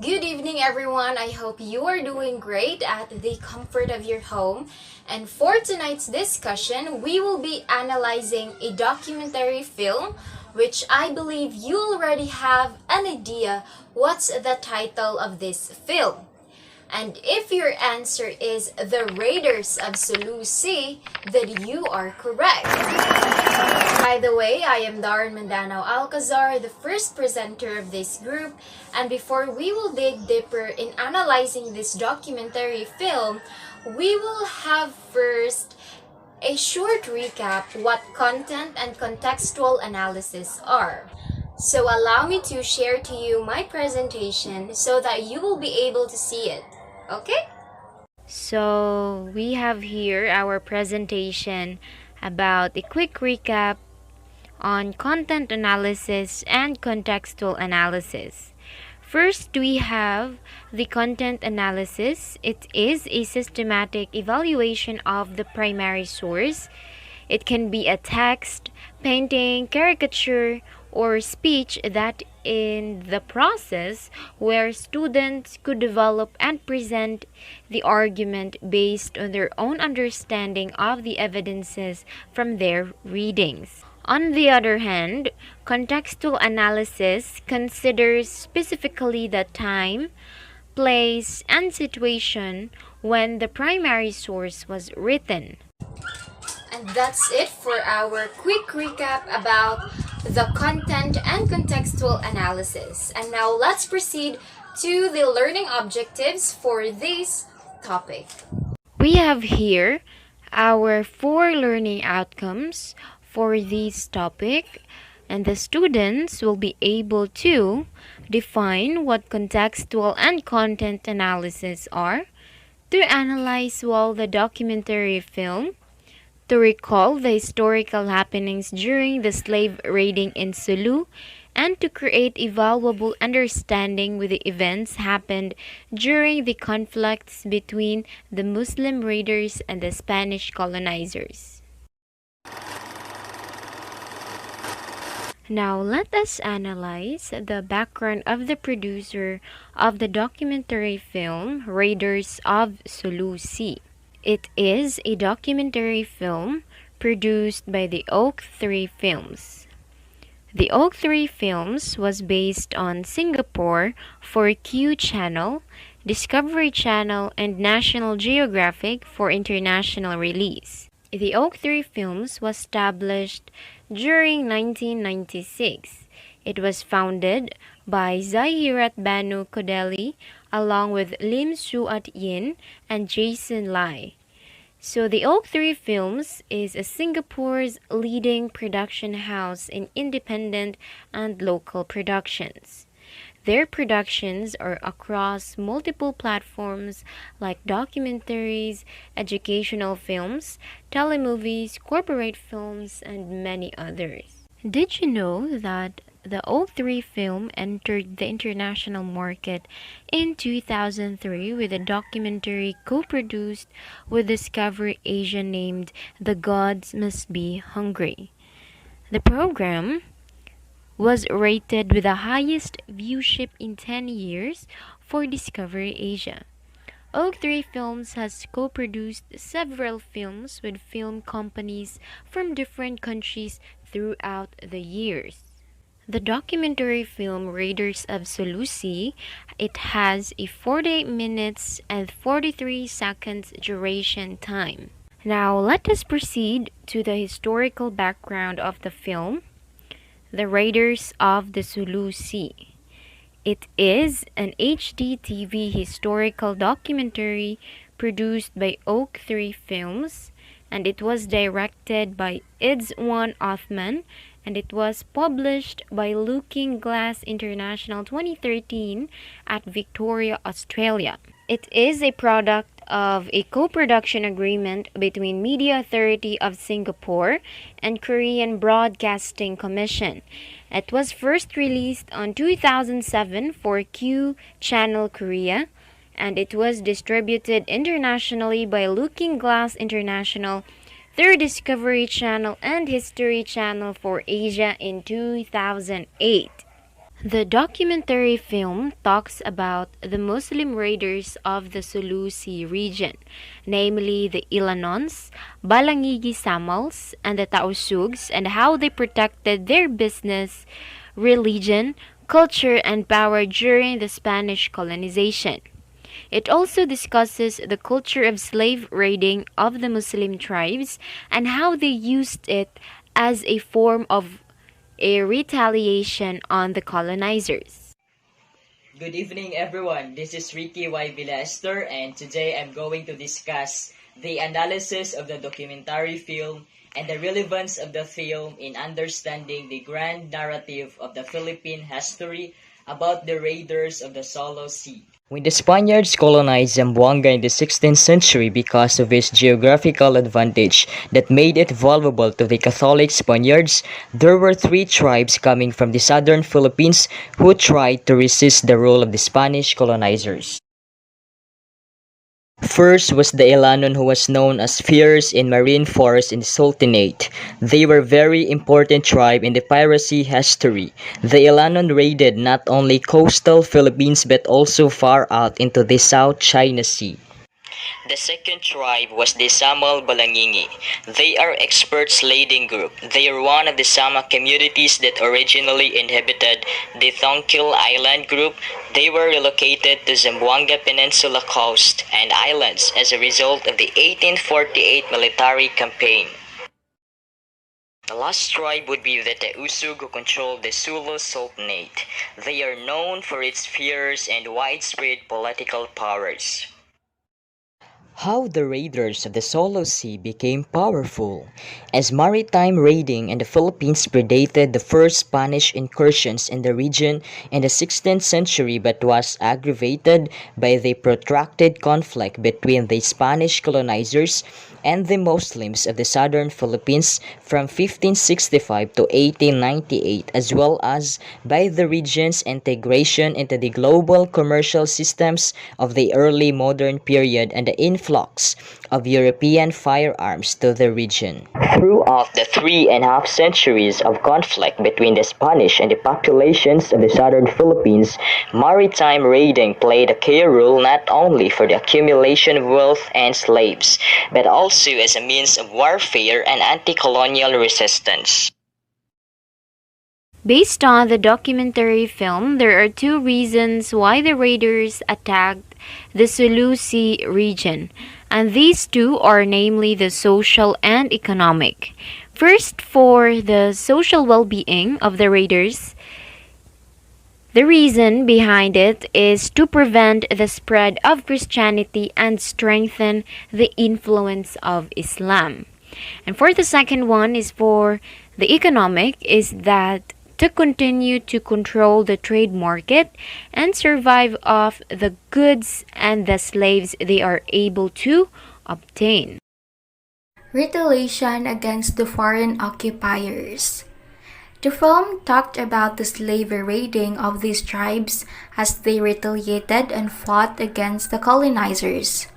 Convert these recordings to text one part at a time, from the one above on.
Good evening, everyone. I hope you are doing great at the comfort of your home. And for tonight's discussion, we will be analyzing a documentary film, which I believe you already have an idea what's the title of this film. And if your answer is The Raiders of Sulu Sea, then you are correct. By the way, I am Darren Mandanao Alcazar, the first presenter of this group, and before we will dig deeper in analyzing this documentary film, we will have first a short recap what content and contextual analysis are. So allow me to share to you my presentation so that you will be able to see it. Okay? So we have here our presentation about a quick recap on content analysis and contextual analysis. First, we have the content analysis. It is a systematic evaluation of the primary source. It can be a text, painting, caricature, or speech that in the process where students could develop and present the argument based on their own understanding of the evidences from their readings. On the other hand, contextual analysis considers specifically the time, place, and situation when the primary source was written. And that's it for our quick recap about the content and contextual analysis. And now let's proceed to the learning objectives for this topic. We have here our 4 learning outcomes for this topic, and the students will be able to define what contextual and content analysis are, to analyze well the documentary film, to recall the historical happenings during the slave raiding in Sulu, and to create a valuable understanding with the events happened during the conflicts between the Muslim raiders and the Spanish colonizers. Now let us analyze the background of the producer of the documentary film Raiders of Sulu Sea. It is a documentary film produced by the Oak 3 Films. The Oak 3 Films was based on Singapore for Q Channel, Discovery Channel, and National Geographic for international release. The Oak 3 Films was established during 1996. It was founded by Zahirat Banu Kodeli along with Lim Suat Yin and Jason Lai. So the Oak 3 Films is a Singapore's leading production house in independent and local productions. Their productions are across multiple platforms like documentaries, educational films, telemovies, corporate films, and many others. Did you know that the O3 film entered the international market in 2003 with a documentary co-produced with Discovery Asia named The Gods Must Be Hungry? The program was rated with the highest viewership in 10 years for Discovery Asia. Oak 3 Films has co-produced several films with film companies from different countries throughout the years. The documentary film Raiders of Sulu Sea, it has a 48 minutes and 43 seconds duration time. Now let us proceed to the historical background of the film, The Raiders of the Sulu Sea. It is an HD TV historical documentary produced by Oak 3 Films, and it was directed by Idzwan Othman, and it was published by Looking Glass International 2013 at Victoria, Australia. It is a product of a co-production agreement between Media Authority of Singapore and Korean Broadcasting Commission. It was first released on 2007 for Q Channel Korea, and it was distributed internationally by Looking Glass International through Discovery Channel and History Channel for Asia in 2008. The documentary film talks about the Muslim raiders of the Sulu Sea region, namely the Ilanons, Balangigi Samals, and the Tausugs, and how they protected their business, religion, culture, and power during the Spanish colonization. It also discusses the culture of slave raiding of the Muslim tribes and how they used it as a form of a retaliation on the colonizers. Good evening, everyone. This is Ricky Y. Villester, and today I'm going to discuss the analysis of the documentary film and the relevance of the film in understanding the grand narrative of the Philippine history about the raiders of the Sulu Sea. When the Spaniards colonized Zamboanga in the 16th century because of its geographical advantage that made it vulnerable to the Catholic Spaniards, there were three tribes coming from the southern Philippines who tried to resist the rule of the Spanish colonizers. First was the Ilanon, who was known as fierce in marine force in the Sultanate. They were very important tribe in the piracy history. The Ilanon raided not only coastal Philippines but also far out into the South China Sea. The second tribe was the Samal Balangingi. They are expert slading group. They are one of the Sama communities that originally inhabited the Thongkil Island group. They were relocated to Zamboanga Peninsula coast and islands as a result of the 1848 military campaign. The last tribe would be the Teusug, who controlled the Sulu Sultanate. They are known for its fierce and widespread political powers. How the raiders of the Sulu Sea became powerful. As maritime raiding in the Philippines predated the first Spanish incursions in the region in the 16th century but was aggravated by the protracted conflict between the Spanish colonizers and the Muslims of the southern Philippines from 1565 to 1898, as well as by the region's integration into the global commercial systems of the early modern period and the influx of European firearms to the region. Throughout the 3.5 centuries of conflict between the Spanish and the populations of the southern Philippines, maritime raiding played a key role not only for the accumulation of wealth and slaves, but also as a means of warfare and anti-colonial resistance. Based on the documentary film, there are two reasons why the raiders attacked the Sulu Sea region, and these two are namely the social and economic. First, for the social well-being of the raiders, the reason behind it is to prevent the spread of Christianity and strengthen the influence of Islam. And for the second one is for the economic, is that to continue to control the trade market and survive off the goods and the slaves they are able to obtain. Retaliation against the foreign occupiers. The film talked about the slave raiding of these tribes as they retaliated and fought against the colonizers.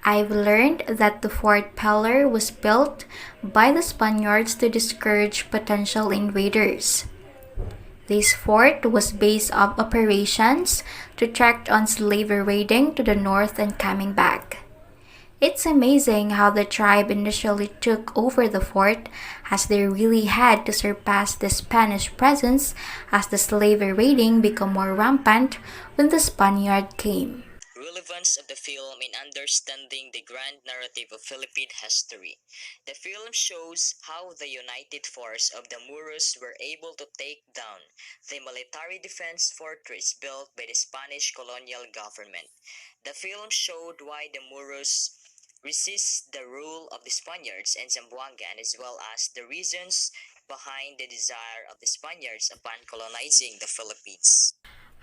I've learned that the Fort Peller was built by the Spaniards to discourage potential invaders. This fort was base of operations to track on slave raiding to the north and coming back. It's amazing how the tribe initially took over the fort, as they really had to surpass the Spanish presence as the slave raiding became more rampant when the Spaniard came. Relevance of the film in understanding the grand narrative of Philippine history. The film shows how the united force of the Moros were able to take down the military defense fortress built by the Spanish colonial government. The film showed why the Moros resist the rule of the Spaniards in Zamboanga, and as well as the reasons behind the desire of the Spaniards upon colonizing the Philippines.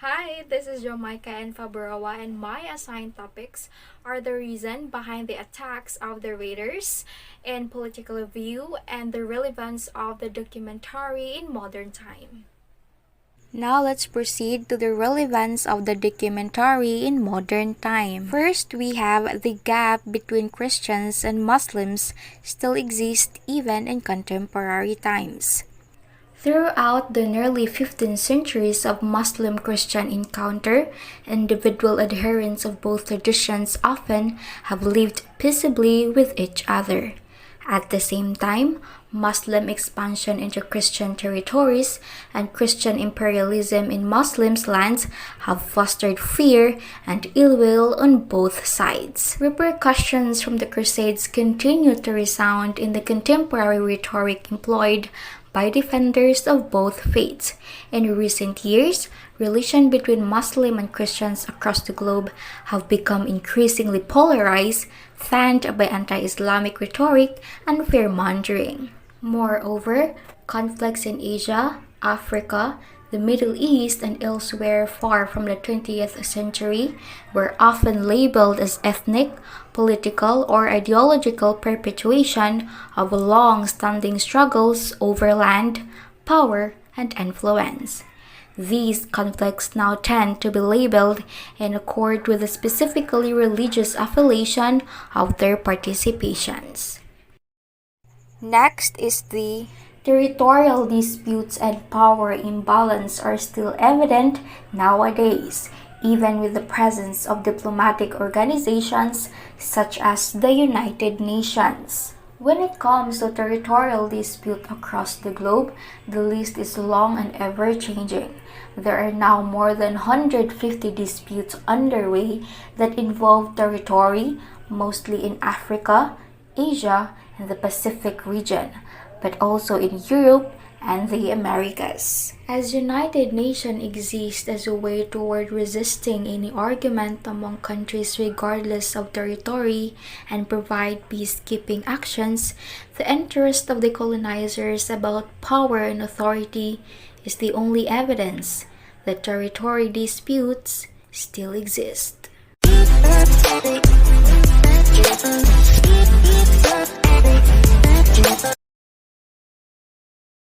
Hi, this is Jamaica and Fabroa, and my assigned topics are the reason behind the attacks of the raiders in political view and the relevance of the documentary in modern time. Now let's proceed to the relevance of the documentary in modern time. First, we have the gap between Christians and Muslims still exists even in contemporary times. Throughout the nearly 15 centuries of Muslim-Christian encounter, individual adherents of both traditions often have lived peaceably with each other. At the same time, Muslim expansion into Christian territories and Christian imperialism in Muslims' lands have fostered fear and ill will on both sides. Repercussions from the Crusades continue to resound in the contemporary rhetoric employed by defenders of both faiths. In recent years, relations between Muslim and Christians across the globe have become increasingly polarized, fanned by anti-Islamic rhetoric and fear-mongering. Moreover, conflicts in Asia, Africa, the Middle East, and elsewhere far from the 20th century were often labeled as ethnic, political, or ideological perpetuation of long-standing struggles over land, power, and influence. These conflicts now tend to be labeled in accord with the specifically religious affiliation of their participations. Next is the territorial disputes and power imbalance are still evident nowadays, even with the presence of diplomatic organizations such as the United Nations. When it comes to territorial dispute across the globe, the list is long and ever-changing. There are now more than 150 disputes underway that involve territory, mostly in Africa, Asia, and the Pacific region, but also in Europe and the Americas. As United Nations exists as a way toward resisting any argument among countries regardless of territory and provide peacekeeping actions, the interest of the colonizers about power and authority is the only evidence that territory disputes still exist.